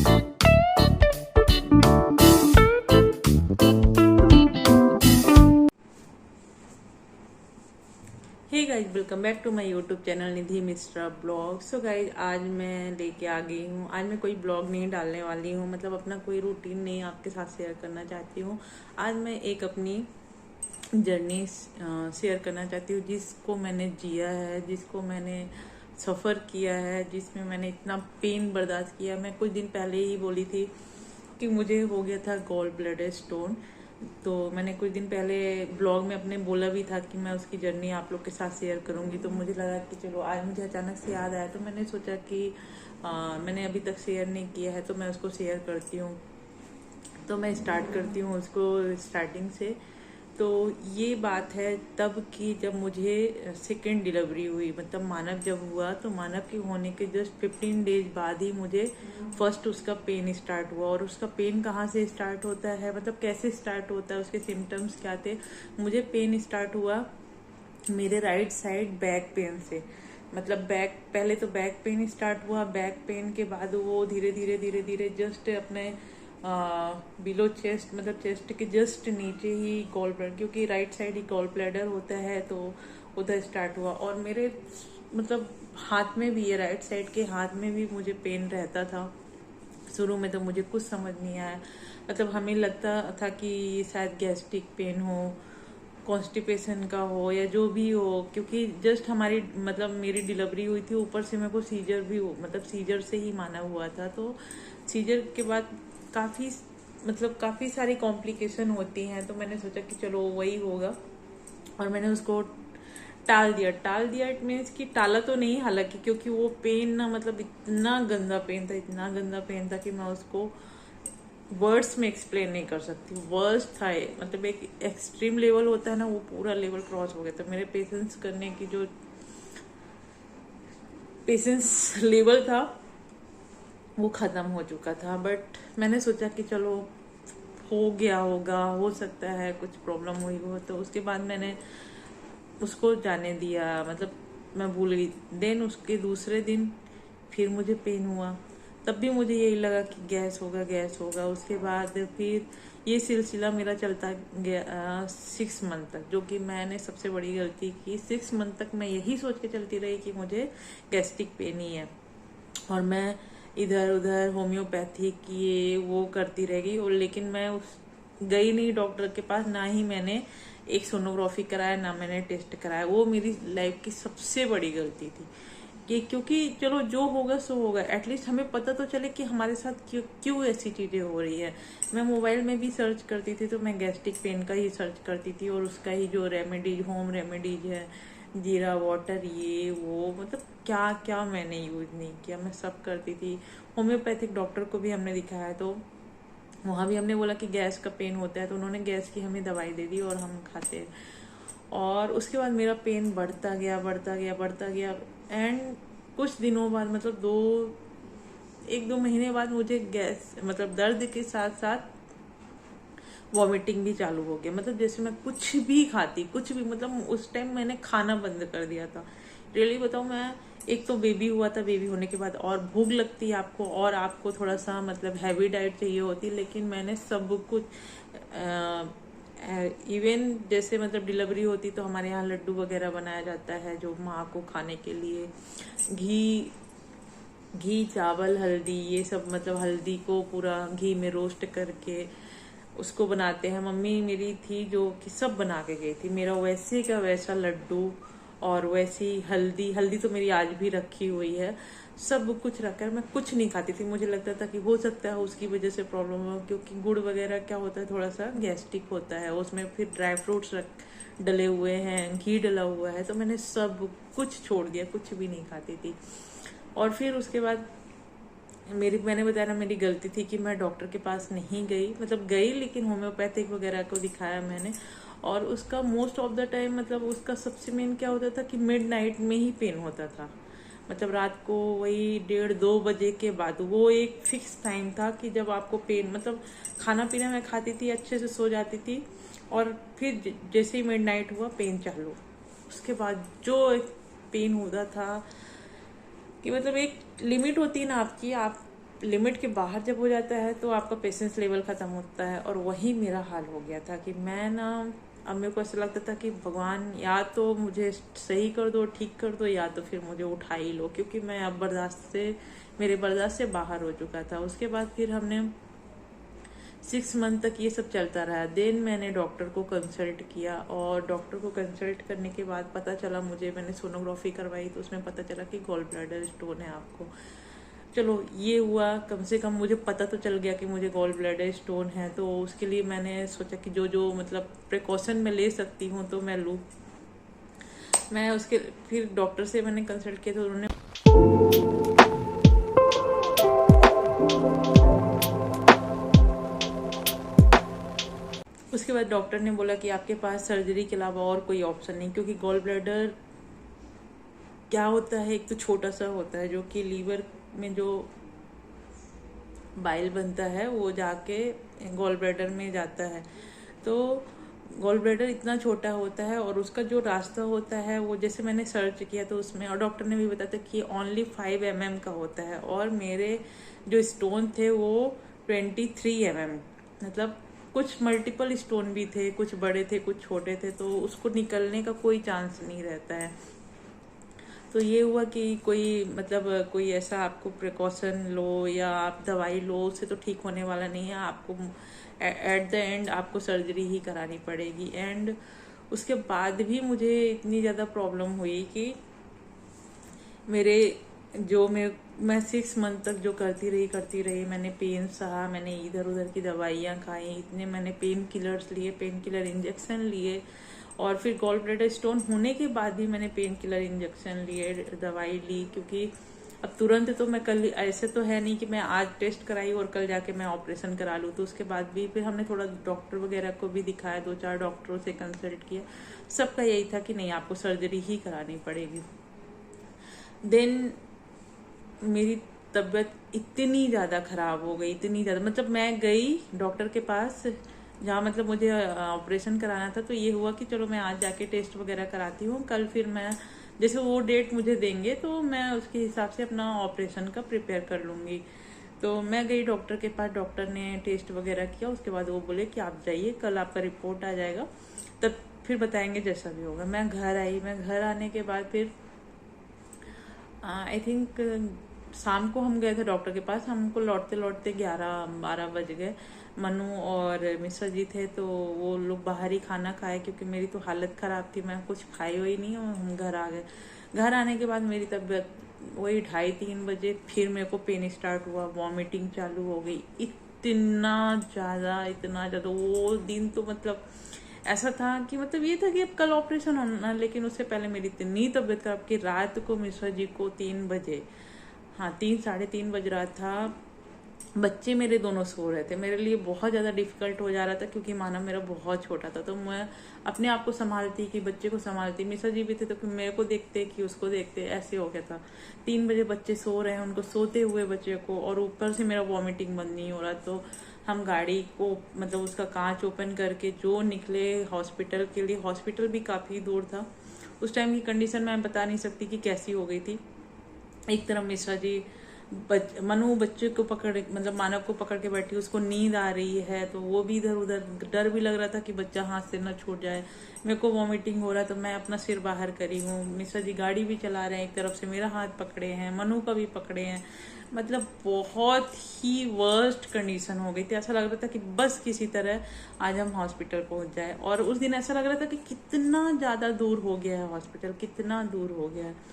Hey guys, welcome back to my YouTube channel Nidhi Mishra vlog. So guys, आज मैं लेके आ गई हूँ। आज मैं कोई ब्लॉग नहीं डालने वाली हूँ, मतलब अपना कोई रूटीन नहीं आपके साथ शेयर करना चाहती हूँ। आज मैं एक अपनी जर्नी शेयर करना चाहती हूँ, जिसको मैंने जिया है, जिसको मैंने सफ़र किया है, जिसमें मैंने इतना पेन बर्दाश्त किया। मैं कुछ दिन पहले ही बोली थी कि मुझे हो गया था गॉल ब्लैडर स्टोन। तो मैंने कुछ दिन पहले ब्लॉग में अपने बोला भी था कि मैं उसकी जर्नी आप लोग के साथ शेयर करूंगी। तो मुझे लगा कि चलो, आज मुझे अचानक से याद आया, तो मैंने सोचा कि मैंने अभी तक शेयर नहीं किया है तो मैं उसको शेयर करती हूँ। तो मैं स्टार्ट करती हूँ उसको स्टार्टिंग से। तो ये बात है तब की, जब मुझे सेकेंड डिलीवरी हुई, मतलब मानव जब हुआ, तो मानव के होने के जस्ट 15 डेज बाद ही मुझे फर्स्ट उसका पेन स्टार्ट हुआ। और उसका पेन कहाँ से स्टार्ट होता है, मतलब कैसे स्टार्ट होता है, उसके सिम्टम्स क्या थे। मुझे पेन स्टार्ट हुआ मेरे राइट साइड बैक पेन से। मतलब पहले तो बैक पेन स्टार्ट हुआ। बैक पेन के बाद वो धीरे धीरे जस्ट अपने बिलो चेस्ट, मतलब चेस्ट के जस्ट नीचे ही गॉल ब्लैडर, क्योंकि राइट साइड ही गॉल ब्लैडर होता है, तो उधर स्टार्ट हुआ। और मेरे मतलब हाथ में भी, ये राइट साइड के हाथ में भी मुझे पेन रहता था। शुरू में तो मुझे कुछ समझ नहीं आया, मतलब हमें लगता था कि शायद गैस्ट्रिक पेन हो, कॉन्स्टिपेशन का हो, या जो भी हो, क्योंकि जस्ट हमारी, मतलब मेरी डिलीवरी हुई थी, ऊपर से मेरे को सीजर भी हो, मतलब सीजर से ही माना हुआ था। तो सीजर के बाद काफ़ी सारी कॉम्प्लिकेशन होती हैं। तो मैंने सोचा कि चलो वही होगा, और मैंने उसको टाल दिया। इट मीन्स कि टाला तो नहीं हालांकि, क्योंकि वो पेन ना, मतलब इतना गंदा पेन था कि मैं उसको वर्ड्स में एक्सप्लेन नहीं कर सकती। वर्ड्स था ये, मतलब एक एक्सट्रीम लेवल होता है ना, वो पूरा लेवल क्रॉस हो गया था। मेरे पेशेंस करने की जो पेशेंस लेवल था वो ख़त्म हो चुका था। बट मैंने सोचा कि चलो, हो गया होगा, हो सकता है कुछ प्रॉब्लम हुई हो। तो उसके बाद मैंने उसको जाने दिया, मतलब मैं भूल गई। देन उसके दूसरे दिन फिर मुझे पेन हुआ। तब भी मुझे यही लगा कि गैस होगा। उसके बाद फिर ये सिलसिला मेरा चलता गया 6 मंथ तक, जो कि मैंने सबसे बड़ी गलती की। 6 मंथ तक मैं यही सोच के चलती रही कि मुझे गैस्ट्रिक पेन ही है, और मैं इधर उधर होम्योपैथिक ये वो करती रह गई। और लेकिन मैं गई नहीं डॉक्टर के पास, ना ही मैंने एक सोनोग्राफी कराया, ना मैंने टेस्ट कराया। वो मेरी लाइफ की सबसे बड़ी गलती थी कि, क्योंकि चलो जो होगा सो होगा, एटलीस्ट हमें पता तो चले कि हमारे साथ क्यों ऐसी चीज़ें हो रही है। मैं मोबाइल में भी सर्च करती थी, तो मैं गैस्ट्रिक पेन का ही सर्च करती थी, और उसका ही जो होम रेमेडीज है, जीरा वाटर, ये वो, मतलब क्या क्या मैंने यूज नहीं किया, मैं सब करती थी। होम्योपैथिक डॉक्टर को भी हमने दिखाया, तो वहाँ भी हमने बोला कि गैस का पेन होता है, तो उन्होंने गैस की हमें दवाई दे दी और हम खाते हैं। और उसके बाद मेरा पेन बढ़ता गया। एंड कुछ दिनों बाद, मतलब 1-2 महीने बाद, मुझे गैस, मतलब दर्द के साथ साथ वॉमिटिंग भी चालू हो गया। मतलब जैसे मैं कुछ भी खाती, कुछ भी, मतलब उस टाइम मैंने खाना बंद कर दिया था। रियली बताऊँ, मैं एक तो बेबी हुआ था, बेबी होने के बाद और भूख लगती है आपको, और आपको थोड़ा सा मतलब हैवी डाइट चाहिए होती, लेकिन मैंने सब कुछ इवन जैसे, मतलब डिलीवरी होती तो हमारे यहाँ लड्डू वगैरह बनाया जाता है जो माँ को खाने के लिए, घी चावल हल्दी, ये सब, मतलब हल्दी को पूरा घी में रोस्ट करके उसको बनाते हैं। मम्मी मेरी थी जो कि सब बना के गई थी, मेरा वैसे का वैसा लड्डू, और वैसी हल्दी तो मेरी आज भी रखी हुई है। सब कुछ रखकर मैं कुछ नहीं खाती थी। मुझे लगता था कि हो सकता है उसकी वजह से प्रॉब्लम हो, क्योंकि गुड़ वगैरह क्या होता है, थोड़ा सा गैस्ट्रिक होता है, उसमें फिर ड्राई फ्रूट्स डले हुए हैं, घी डला हुआ है। तो मैंने सब कुछ छोड़ दिया, कुछ भी नहीं खाती थी। और फिर उसके बाद मैंने बताया ना, मेरी गलती थी कि मैं डॉक्टर के पास नहीं गई, मतलब गई लेकिन होम्योपैथिक वगैरह को दिखाया मैंने। और उसका मोस्ट ऑफ द टाइम, मतलब उसका सबसे मेन क्या होता था कि मिडनाइट में ही पेन होता था, मतलब रात को वही 1:30-2 बजे के बाद। वो एक फिक्स टाइम था कि जब आपको पेन, मतलब खाना पीना मैं खाती थी, अच्छे से सो जाती थी, और फिर जैसे ही मिडनाइट हुआ पेन चालू। उसके बाद जो पेन होता था कि, मतलब एक लिमिट होती है ना आपकी, आप लिमिट के बाहर जब हो जाता है तो आपका पेशेंस लेवल ख़त्म होता है। और वही मेरा हाल हो गया था कि मैं ना, अब मेरे को ऐसा लगता था कि भगवान या तो मुझे सही कर दो, ठीक कर दो, या तो फिर मुझे उठा ही लो, क्योंकि मैं अब मेरे बर्दाश्त से बाहर हो चुका था। उसके बाद फिर हमने 6 मंथ तक ये सब चलता रहा। देन मैंने डॉक्टर को कंसल्ट किया, और डॉक्टर को कंसल्ट करने के बाद पता चला मुझे, मैंने सोनोग्राफी करवाई तो उसमें पता चला कि गॉल ब्लैडर स्टोन है आपको। चलो ये हुआ, कम से कम मुझे पता तो चल गया कि मुझे गॉल ब्लैडर स्टोन है। तो उसके लिए मैंने सोचा कि जो जो मतलब प्रिकॉशन मैं ले सकती हूँ तो मैं लूँ। मैं उसके फिर डॉक्टर से मैंने कंसल्ट किया तो उन्होंने उसके बाद डॉक्टर ने बोला कि आपके पास सर्जरी के अलावा और कोई ऑप्शन नहीं, क्योंकि गॉल ब्लैडर क्या होता है, एक तो छोटा सा होता है जो कि लीवर में जो बाइल बनता है वो जाके गॉल ब्लैडर में जाता है। तो गॉल ब्लैडर इतना छोटा होता है और उसका जो रास्ता होता है वो, जैसे मैंने सर्च किया तो उसमें, और डॉक्टर ने भी बताया था कि ओनली 5 mm का होता है, और मेरे जो स्टोन थे वो 23 mm, मतलब कुछ मल्टीपल स्टोन भी थे, कुछ बड़े थे कुछ छोटे थे, तो उसको निकलने का कोई चांस नहीं रहता है। तो ये हुआ कि कोई ऐसा आपको प्रिकॉशन लो या आप दवाई लो, उससे तो ठीक होने वाला नहीं है, आपको एट द एंड आपको सर्जरी ही करानी पड़ेगी। एंड उसके बाद भी मुझे इतनी ज़्यादा प्रॉब्लम हुई कि मेरे जो मैं 6 मंथ तक जो करती रही, मैंने पेन सहा, मैंने इधर उधर की दवाइयाँ खाई, इतने मैंने पेन किलर्स लिए, पेन किलर इंजेक्शन लिए, और फिर गॉल ब्लैडर स्टोन होने के बाद भी मैंने पेन किलर इंजेक्शन लिए, दवाई ली, क्योंकि अब तुरंत तो मैं कल, ऐसे तो है नहीं कि मैं आज टेस्ट कराई और कल जाके मैं ऑपरेशन करा लूँ। तो उसके बाद भी फिर हमने थोड़ा डॉक्टर वगैरह को भी दिखाया, 2-4 डॉक्टरों से कंसल्ट किया, सबका यही था कि नहीं आपको सर्जरी ही करानी पड़ेगी। देन मेरी तबीयत इतनी ज़्यादा ख़राब हो गई, इतनी ज़्यादा, मतलब मैं गई डॉक्टर के पास जहाँ मतलब मुझे ऑपरेशन कराना था। तो ये हुआ कि चलो मैं आज जाके टेस्ट वगैरह कराती हूँ, कल फिर मैं जैसे वो डेट मुझे देंगे तो मैं उसके हिसाब से अपना ऑपरेशन का प्रिपेयर कर लूँगी। तो मैं गई डॉक्टर के पास, डॉक्टर ने टेस्ट वगैरह किया, उसके बाद वो बोले कि आप जाइए, कल आपका रिपोर्ट आ जाएगा, तब फिर बताएंगे जैसा भी होगा। मैं घर आई, मैं घर आने के बाद फिर आई थिंक शाम को हम गए थे डॉक्टर के पास, हमको लौटते लौटते 11-12 बज गए। मनु और मिश्रा जी थे तो वो लोग बाहर ही खाना खाए, क्योंकि मेरी तो हालत ख़राब थी, मैं कुछ खाई हुई नहीं, और हम घर आ गए। घर आने के बाद मेरी तबीयत वही 2:30-3 बजे फिर मेरे को पेन स्टार्ट हुआ, वॉमिटिंग चालू हो गई, इतना ज़्यादा वो दिन तो मतलब ऐसा था कि मतलब ये था कि अब कल ऑपरेशन होना, लेकिन उससे पहले मेरी इतनी तबीयत खराब कि रात को मिश्रा जी को 3 बजे, हाँ 3-3:30 बज रहा था, बच्चे मेरे दोनों सो रहे थे। मेरे लिए बहुत ज़्यादा डिफिकल्ट हो जा रहा था, क्योंकि मानव मेरा बहुत छोटा था, तो मैं अपने आप को संभालती कि बच्चे को संभालती, मिश्रा जी भी थे तो मेरे को देखते कि उसको देखते, ऐसे हो गया था। 3 बजे बच्चे सो रहे हैं, उनको सोते हुए बच्चे को, और ऊपर से मेरा वॉमिटिंग बंद नहीं हो रहा। तो हम गाड़ी को मतलब उसका कांच ओपन करके जो निकले हॉस्पिटल के लिए, हॉस्पिटल भी काफ़ी दूर था। उस टाइम की कंडीशन मैं बता नहीं सकती कि कैसी हो गई थी। एक तरफ मिश्रा जी मनु बच्चे को पकड़, मतलब मानव को पकड़ के बैठी, उसको नींद आ रही है, तो वो भी इधर उधर, डर भी लग रहा था कि बच्चा हाथ से न छूट जाए। मेरे को वॉमिटिंग हो रहा है तो मैं अपना सिर बाहर करी हूँ, मिश्रा जी गाड़ी भी चला रहे हैं, एक तरफ से मेरा हाथ पकड़े हैं, मनु का भी पकड़े हैं, मतलब बहुत ही वर्स्ट कंडीशन हो गई थी। ऐसा लग रहा था कि बस किसी तरह आज हम हॉस्पिटल पहुंच जाए। और उस दिन ऐसा लग रहा था कि कितना ज़्यादा दूर हो गया है हॉस्पिटल, कितना दूर हो गया है।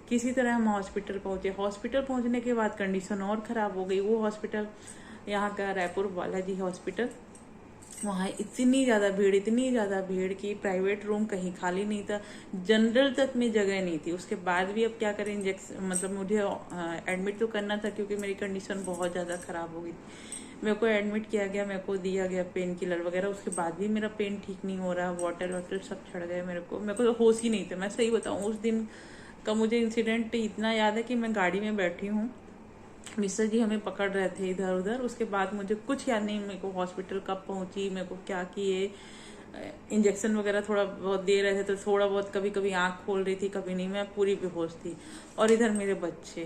किसी तरह हम हॉस्पिटल पहुंचे। हॉस्पिटल पहुंचने के बाद कंडीशन और ख़राब हो गई। वो हॉस्पिटल यहाँ का रायपुर बालाजी हॉस्पिटल, वहाँ इतनी ज़्यादा भीड़ कि प्राइवेट रूम कहीं खाली नहीं था, जनरल तक में जगह नहीं थी। उसके बाद भी अब क्या करें, इंजेक्शन मतलब मुझे एडमिट तो करना था, क्योंकि मेरी कंडीशन बहुत ज़्यादा ख़राब हो गई। मेरे को एडमिट किया गया, मेरे को दिया गया पेन किलर वगैरह, उसके बाद भी मेरा पेन ठीक नहीं हो रहा, वाटर सब चढ़ गए मेरे को तो होश ही नहीं था। मैं सही बताऊँ, उस दिन का मुझे इंसिडेंट इतना याद है कि मैं गाड़ी में बैठी हूँ, मिश्रा जी हमें पकड़ रहे थे इधर उधर, उसके बाद मुझे कुछ याद नहीं मेरे को हॉस्पिटल कब पहुंची, मेरे को क्या किए, इंजेक्शन वगैरह थोड़ा बहुत दे रहे थे, तो थोड़ा बहुत कभी कभी आँख खोल रही थी, कभी नहीं, मैं पूरी बेहोश थी। और इधर मेरे बच्चे,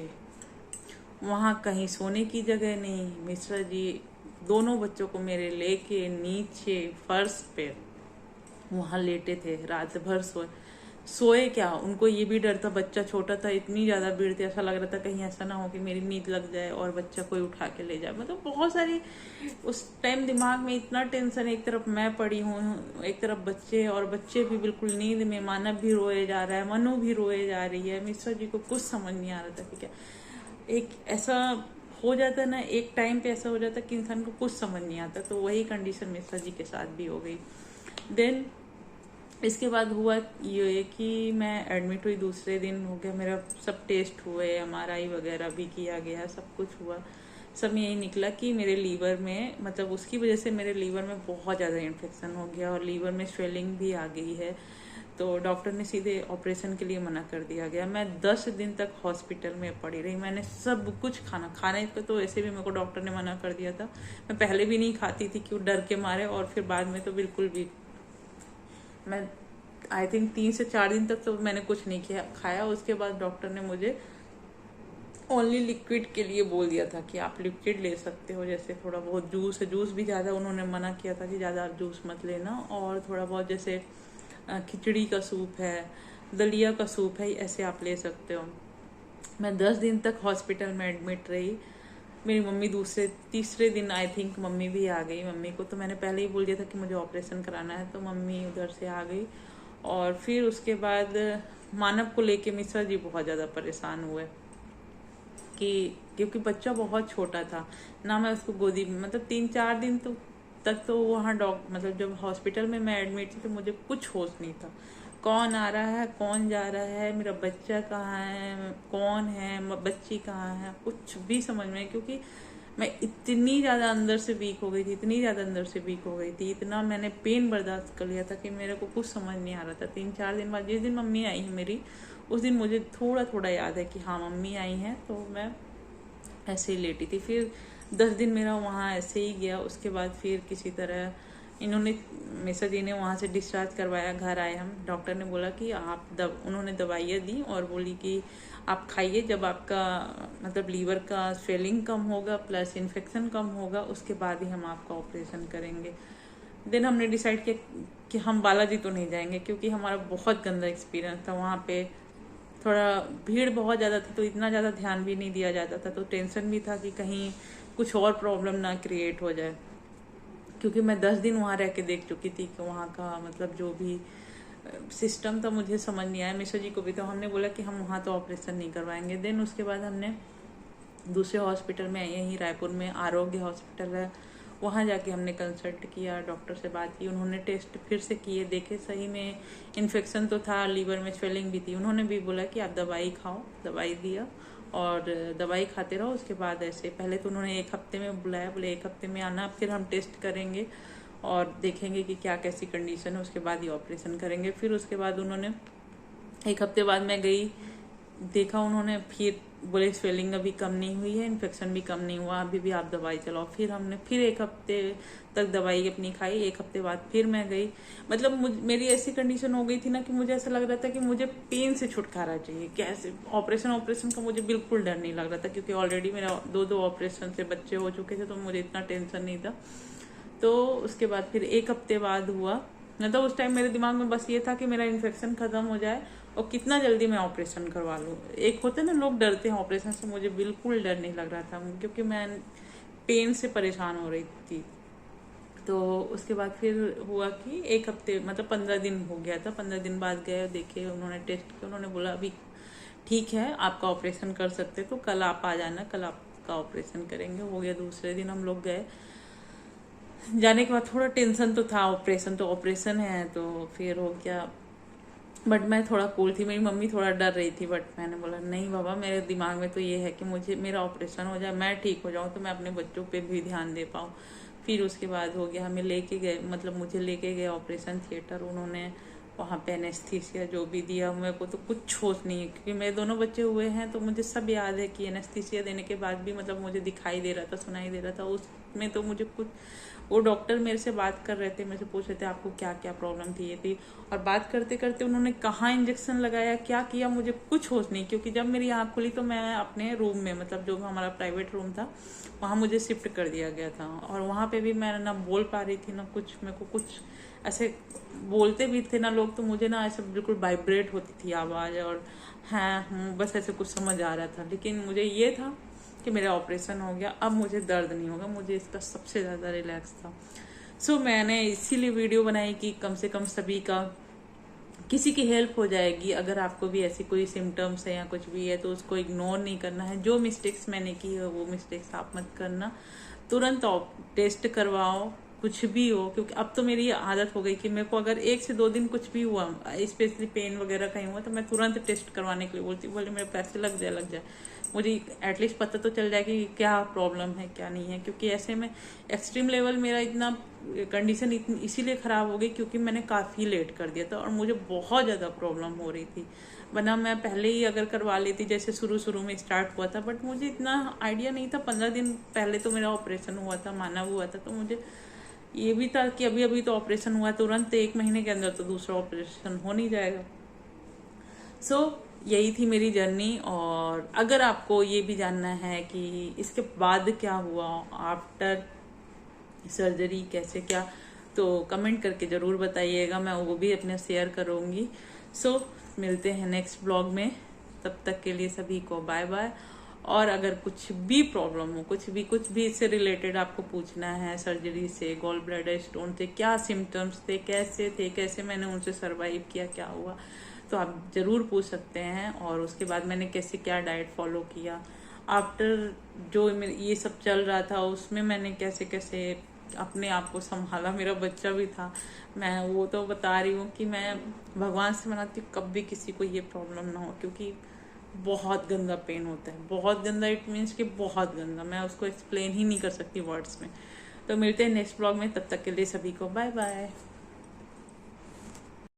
वहाँ कहीं सोने की जगह नहीं। मिश्रा जी दोनों बच्चों को मेरे लेके नीचे फर्श पे वहाँ लेटे थे, रात भर सोए क्या, उनको ये भी डर था, बच्चा छोटा था, इतनी ज़्यादा भीड़ थी, ऐसा लग रहा था कहीं ऐसा ना हो कि मेरी नींद लग जाए और बच्चा कोई उठा के ले जाए। मतलब बहुत सारी उस टाइम दिमाग में इतना टेंशन, एक तरफ मैं पड़ी हूँ, एक तरफ बच्चे, और बच्चे भी बिल्कुल नींद में, मानव भी रोए जा रहा है, मनु भी रोए जा रही है। मिश्रा जी को कुछ समझ नहीं आ रहा था कि क्या, एक ऐसा हो जाता है ना, एक टाइम पे ऐसा हो जाता है कि इंसान को कुछ समझ नहीं आता। तो वही कंडीशन मिश्रा जी के साथ भी हो गई। देन इसके बाद हुआ ये कि मैं एडमिट हुई, दूसरे दिन हो गया मेरा, सब टेस्ट हुए, MRI वगैरह भी किया गया, सब कुछ हुआ। सब में यही निकला कि मेरे लीवर में, मतलब उसकी वजह से मेरे लीवर में बहुत ज़्यादा इन्फेक्शन हो गया और लीवर में स्वेलिंग भी आ गई है। तो डॉक्टर ने सीधे ऑपरेशन के लिए मना कर दिया गया। मैं 10 दिन तक हॉस्पिटल में पड़ी रही। मैंने सब कुछ खाने को तो वैसे भी मेरे को डॉक्टर ने मना कर दिया था। मैं पहले भी नहीं खाती थी क्यों, डर के मारे, और फिर बाद में तो बिल्कुल भी। मैं आई थिंक 3 से 4 दिन तक तो मैंने कुछ नहीं खाया। उसके बाद डॉक्टर ने मुझे ओनली लिक्विड के लिए बोल दिया था कि आप लिक्विड ले सकते हो, जैसे थोड़ा बहुत जूस भी ज़्यादा उन्होंने मना किया था कि ज़्यादा आप जूस मत लेना, और थोड़ा बहुत जैसे खिचड़ी का सूप है, दलिया का सूप है, ऐसे आप ले सकते हो। मैं 10 दिन तक हॉस्पिटल में एडमिट रही। मेरी मम्मी दूसरे तीसरे दिन आई थिंक मम्मी भी आ गई। मम्मी को तो मैंने पहले ही बोल दिया था कि मुझे ऑपरेशन कराना है, तो मम्मी उधर से आ गई। और फिर उसके बाद मानव को लेके मिश्रा जी बहुत ज़्यादा परेशान हुए कि क्योंकि बच्चा बहुत छोटा था ना, मैं उसको गोदी में, मतलब 3-4 दिन तक तो वहाँ मतलब जब हॉस्पिटल में मैं एडमिट थी तो मुझे कुछ होश नहीं था, कौन आ रहा है, कौन जा रहा है, मेरा बच्चा कहाँ है, कौन है, बच्ची कहाँ है, कुछ भी समझ में, क्योंकि मैं इतनी ज़्यादा अंदर से वीक हो गई थी, इतनी ज़्यादा अंदर से वीक हो गई थी, इतना मैंने पेन बर्दाश्त कर लिया था कि मेरे को कुछ समझ नहीं आ रहा था। 3-4 दिन बाद जिस दिन मम्मी आई है मेरी, उस दिन मुझे थोड़ा थोड़ा याद है कि हाँ मम्मी आई हैं, तो मैं ऐसे ही लेटी थी। फिर 10 दिन मेरा वहाँ ऐसे ही गया। उसके बाद फिर किसी तरह इन्होंने, मिश्रा जी ने वहाँ से डिस्चार्ज करवाया, घर आए हम। डॉक्टर ने बोला कि आप उन्होंने दवाइयाँ दी और बोली कि आप खाइए, जब आपका मतलब लीवर का स्वेलिंग कम होगा प्लस इन्फेक्शन कम होगा उसके बाद ही हम आपका ऑपरेशन करेंगे। देन हमने डिसाइड किया कि हम बालाजी तो नहीं जाएंगे, क्योंकि हमारा बहुत गंदा एक्सपीरियंस था वहाँ पे। थोड़ा भीड़ बहुत ज़्यादा थी तो इतना ज़्यादा ध्यान भी नहीं दिया जाता था, तो टेंशन भी था कि कहीं कुछ और प्रॉब्लम ना क्रिएट हो जाए, क्योंकि मैं 10 दिन वहाँ रह के देख चुकी थी कि वहाँ का मतलब जो भी सिस्टम था मुझे समझ नहीं आया। मिश्रा जी को भी, तो हमने बोला कि हम वहाँ तो ऑपरेशन नहीं करवाएंगे। देन उसके बाद हमने दूसरे हॉस्पिटल में, यहीं रायपुर में आरोग्य हॉस्पिटल है, वहाँ जाके हमने कंसल्ट किया, डॉक्टर से बात की, उन्होंने टेस्ट फिर से किए, देखे सही में इन्फेक्शन तो था, लीवर में स्वेलिंग भी थी। उन्होंने भी बोला कि आप दवाई खाओ, दवाई दिया और दवाई खाते रहो। उसके बाद ऐसे, पहले तो उन्होंने 1 हफ्ते में बुलाया, बोले 1 हफ्ते में आना, फिर हम टेस्ट करेंगे और देखेंगे कि क्या कैसी कंडीशन है, उसके बाद ही ऑपरेशन करेंगे। फिर उसके बाद उन्होंने 1 हफ्ते बाद मैं गई, देखा उन्होंने, फिर बोले स्वेलिंग अभी कम नहीं हुई है, इन्फेक्शन भी कम नहीं हुआ, अभी भी आप दवाई चलाओ। फिर हमने फिर 1 हफ्ते तक दवाई अपनी खाई। 1 हफ्ते बाद फिर मैं गई। मतलब मेरी ऐसी कंडीशन हो गई थी ना कि मुझे ऐसा लग रहा था कि मुझे पेन से छुटकारा चाहिए। कैसे ऑपरेशन का मुझे बिल्कुल डर नहीं लग रहा था, क्योंकि ऑलरेडी मेरा 2 ऑपरेशन से बच्चे हो चुके थे, तो मुझे इतना टेंशन नहीं था। तो उसके बाद फिर 1 हफ्ते बाद हुआ, मतलब उस टाइम मेरे दिमाग में बस ये था कि मेरा इन्फेक्शन खत्म हो जाए और कितना जल्दी मैं ऑपरेशन करवा लूँ। एक होते ना लोग डरते हैं ऑपरेशन से, मुझे बिल्कुल डर नहीं लग रहा था, क्योंकि मैं पेन से परेशान हो रही थी। तो उसके बाद फिर हुआ कि 1 हफ्ते, मतलब 15 दिन हो गया था। 15 दिन बाद गए, देखे, उन्होंने टेस्ट किया, उन्होंने बोला अभी ठीक है, आपका ऑपरेशन कर सकते, तो कल आप आ जाना, कल आपका ऑपरेशन करेंगे। हो गया दूसरे दिन हम लोग गए। जाने के बाद थोड़ा टेंशन तो था, ऑपरेशन तो ऑपरेशन है, तो फिर हो गया। बट मैं थोड़ा कूल थी, मेरी मम्मी थोड़ा डर रही थी, बट मैंने बोला नहीं बाबा, मेरे दिमाग में तो ये है कि मुझे मेरा ऑपरेशन हो जाए, मैं ठीक हो जाऊँ, तो मैं अपने बच्चों पे भी ध्यान दे पाऊँ। फिर उसके बाद हो गया, हमें लेके गए, मतलब मुझे लेके गए ऑपरेशन थिएटर। उन्होंने वहाँ पे एनेस्थीसिया जो भी दिया मेरे को तो कुछ होश नहीं है, क्योंकि मेरे दोनों बच्चे हुए हैं तो मुझे सब याद है कि एनेस्थीसिया देने के बाद भी मतलब मुझे दिखाई दे रहा था, सुनाई दे रहा था। उसमें तो मुझे कुछ, वो डॉक्टर मेरे से बात कर रहे थे, मेरे से पूछ रहे थे आपको क्या क्या प्रॉब्लम थी, ये थी। और बात करते करते उन्होंने कहाँ इंजेक्शन लगाया, क्या किया, मुझे कुछ होश नहीं। क्योंकि जब मेरी आँख खुली तो मैं अपने रूम में, मतलब जो हमारा प्राइवेट रूम था, वहाँ मुझे शिफ्ट कर दिया गया था। और वहाँ पे भी मैं ना बोल पा रही थी ना कुछ, मेरे को कुछ ऐसे बोलते भी थे ना लोग, तो मुझे ना ऐसे बिल्कुल वाइब्रेट होती थी आवाज़, और हाँ बस ऐसे कुछ समझ आ रहा था। लेकिन मुझे ये था कि मेरा ऑपरेशन हो गया, अब मुझे दर्द नहीं होगा, मुझे इसका सबसे ज़्यादा रिलैक्स था। सो मैंने इसीलिए वीडियो बनाई कि कम से कम सभी का, किसी की हेल्प हो जाएगी। अगर आपको भी ऐसी कोई सिम्टम्स है या कुछ भी है तो उसको इग्नोर नहीं करना है। जो मिस्टेक्स मैंने की है वो मिस्टेक्स आप मत करना। तुरंत टेस्ट करवाओ, कुछ भी हो। क्योंकि अब तो मेरी आदत हो गई कि मेरे को अगर 1 से 2 दिन कुछ भी हुआ, स्पेशली पेन वगैरह कहीं हुआ, तो मैं तुरंत टेस्ट करवाने के लिए बोलती हूँ। बोले मेरे पैसे लग जाए, मुझे एटलीस्ट पता तो चल जाए कि क्या प्रॉब्लम है क्या नहीं है। क्योंकि ऐसे में एक्सट्रीम लेवल मेरा इतना कंडीशन इसीलिए ख़राब हो गई क्योंकि मैंने काफ़ी लेट कर दिया था और मुझे बहुत ज़्यादा प्रॉब्लम हो रही थी। वरना मैं पहले ही अगर करवा लेती, जैसे शुरू में स्टार्ट हुआ था। बट मुझे इतना आइडिया नहीं था। 15 दिन पहले तो मेरा ऑपरेशन हुआ था, मानव हुआ था, तो मुझे ये भी था कि अभी अभी तो ऑपरेशन हुआ, तुरंत 1 महीने के अंदर तो दूसरा ऑपरेशन हो नहीं जाएगा। सो यही थी मेरी जर्नी। और अगर आपको ये भी जानना है कि इसके बाद क्या हुआ आफ्टर सर्जरी, कैसे क्या, तो कमेंट करके ज़रूर बताइएगा, मैं वो भी अपने शेयर करूँगी। सो मिलते हैं नेक्स्ट ब्लॉग में, तब तक के लिए सभी को बाय बाय। और अगर कुछ भी प्रॉब्लम हो, कुछ भी इससे रिलेटेड आपको पूछना है, सर्जरी से, गॉल ब्लैडर स्टोन से क्या सिम्टम्स थे, कैसे मैंने उनसे सर्वाइव किया, क्या हुआ, तो आप ज़रूर पूछ सकते हैं। और उसके बाद मैंने कैसे क्या डाइट फॉलो किया, आफ्टर जो ये सब चल रहा था उसमें मैंने कैसे कैसे अपने आप को संभाला। मेरा बच्चा भी था, मैं वो तो बता रही हूँ कि मैं भगवान से मनाती हूँ कभी किसी को ये प्रॉब्लम ना हो। क्योंकि बहुत गंदा पेन होता है, बहुत गंदा, इट मीन्स कि बहुत गंदा, मैं उसको एक्सप्लेन ही नहीं कर सकती वर्ड्स में। तो मिलते हैं नेक्स्ट ब्लॉग में, तब तक के लिए सभी को बाय बाय।